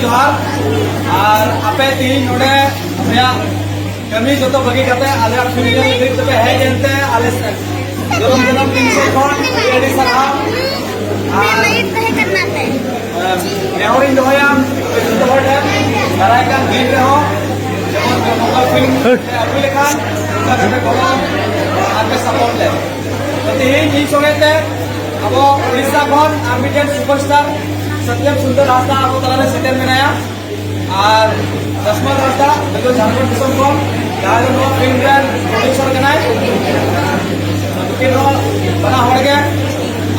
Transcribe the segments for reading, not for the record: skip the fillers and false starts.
जोहार और आपे तीन नोडे कमी जो बगी करते आले फिल्म देख पे है जनते आले जन्म जन्म दिन से कौन रेडी सका और नेहरिंग दोया जो है दाराय का दिन रे हो जेमन मोबाइल फिल्म अभी लेखा उनका पे बोलो आपे सपोर्ट ले तो तीन ई संगेते अब उड़ीसा खन आर्मीटेन सुपरस्टार सत्यम सुंदर रास्ता अब तलारे सेटल मेनाया और दसमा रास्ता जो झारखंड दिसम खन जहाँ जो फिल्म ब्रांड प्रोड्यूसर कनाय लेकिन बना हड़ के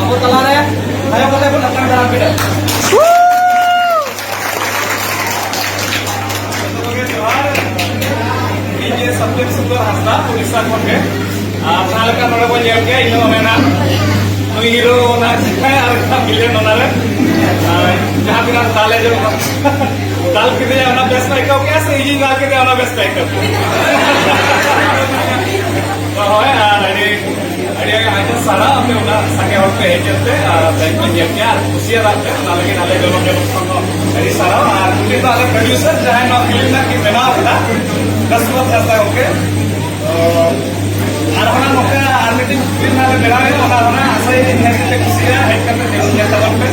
अब तलारे आयो कते को नकन दारा पिटे ये सत्यम सुंदर रास्ता उड़ीसा खन के अपना लका नोडे को जेल के इनो मेना हीरो ना है और का विलेन होना है जहाँ बिना ताले जो ताल कितने जाना बेस्ट मेकअप कैसे ये ना कितने जाना बेस्ट मेकअप तो है अरे आज सारा हमने उना संगे और पे चलते बैंक में जेल के खुशी रात में ना लेकिन आले जो लोग संग अरे सारा और मुझे तो आले प्रोड्यूसर जहाँ ना फिल्म ना कि बना था 10 वक्त रहता है ओके आरोहना नोके आर्मीटिंग फिल्म वाले मेरा है आरोहना ऐसा ही है कि खुशी है हेड करने देख लिया तब पे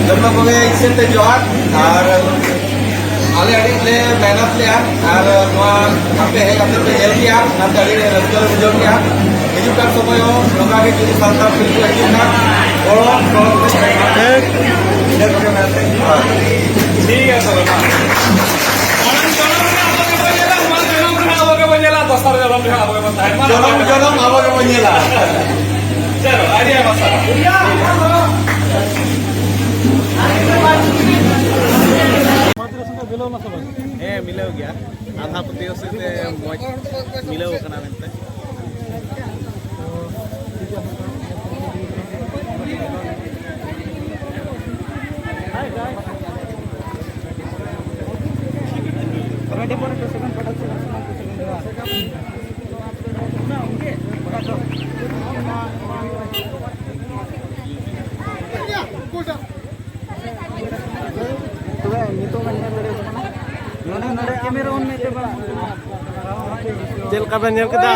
जब लोग बोले इससे ते जोहार और आले अड़ी ले मेहनत ले और वहाँ आपे है आपने पे हेल्प किया आपने अड़ी ले रस्ते में बुझो किया हिजू का समय हो लोगा के जो संस्था फिल्म को हिजू का और ठीक है सर जन्म जन्म आबो के बनेला चलो आइडिया मसाला मिलाव गया आधा पतियों से मिलाव करना बनता जेल का बन जेल कदा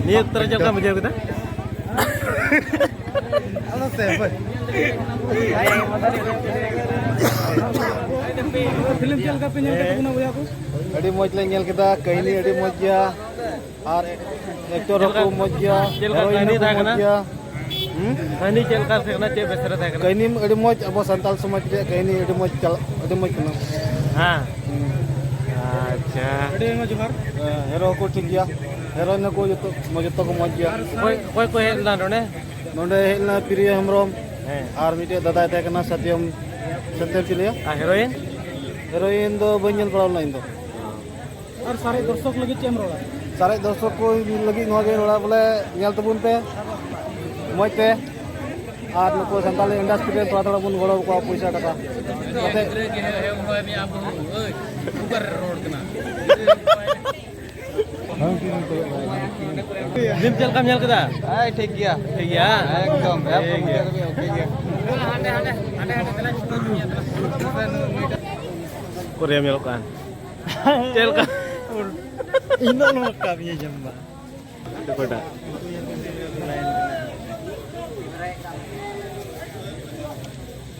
नियत तरह जेल का बन जेल कदा फिल्म चल का पे जेल कदा बुया को अड़ी मौज ले जेल कदा कहनी अड़ी मौज गया और एक्टर को मौज गया जेल का कहनी था ना कहनी चल कर सकना चे बेसरा था कहनी अड़ी मौज अब संताल समाज रे कहनी अड़ी मौज चल अड़ी मौज कना हां अच्छा अड़ी मौज जोहार हेरो को ठीक गया हेरो ने को जो मौज तो को मौज गया कोई कोई हेलना नोने नोने हेलना प्रिय हमरोम और मिटे दादा ता कना सत्यम चिलिया हेरोइन दो बंजल पड़ावला इन दो और सारे दर्शक लगी चेम रोड़ा सारे दर्शक को लगी नवा गे रोड़ा बोले नेल तबुन पे मजते और नुको संताली इंडस्ट्री रे थोड़ा बुन गड़ो को पैसा टाका फिल्म चल काम चल कदा आई ठीक गया एकदम ओके गया कोरिया मेलोkan चल का इनो नो का भी जम्बा देखोटा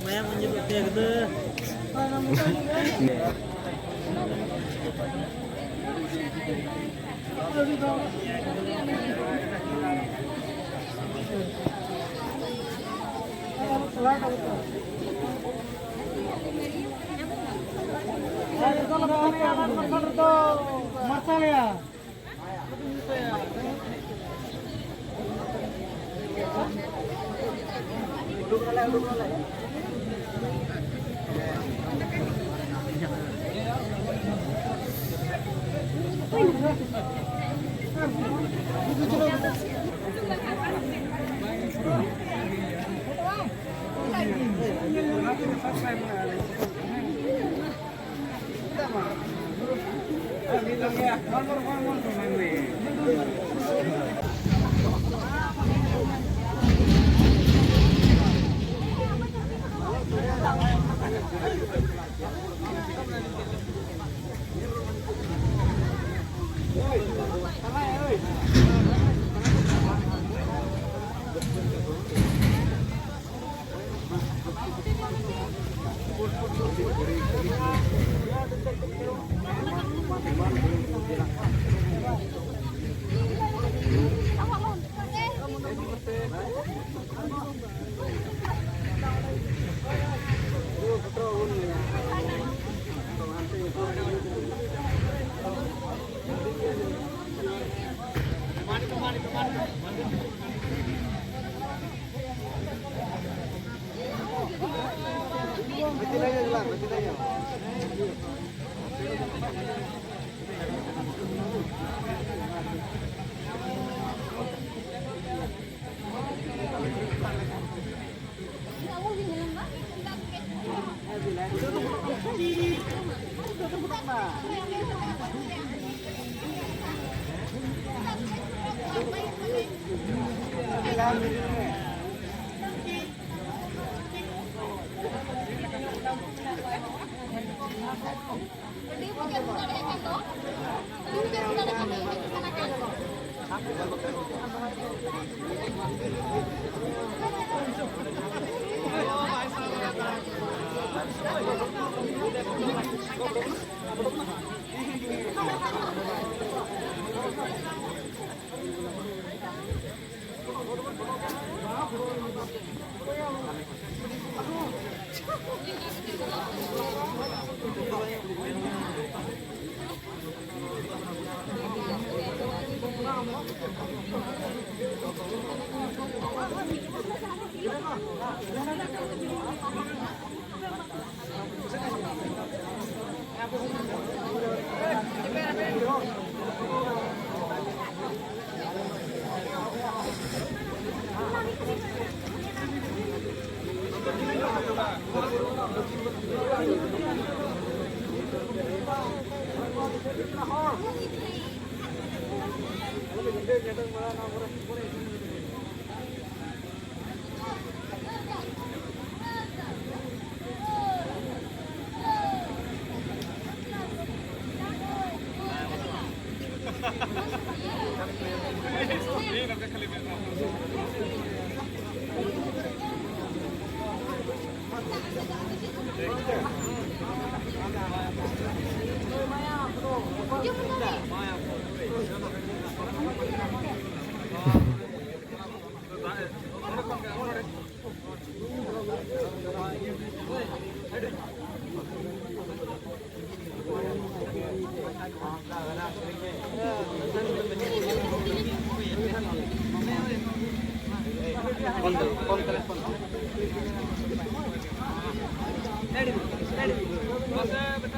मैं मुझे देख दे Ready.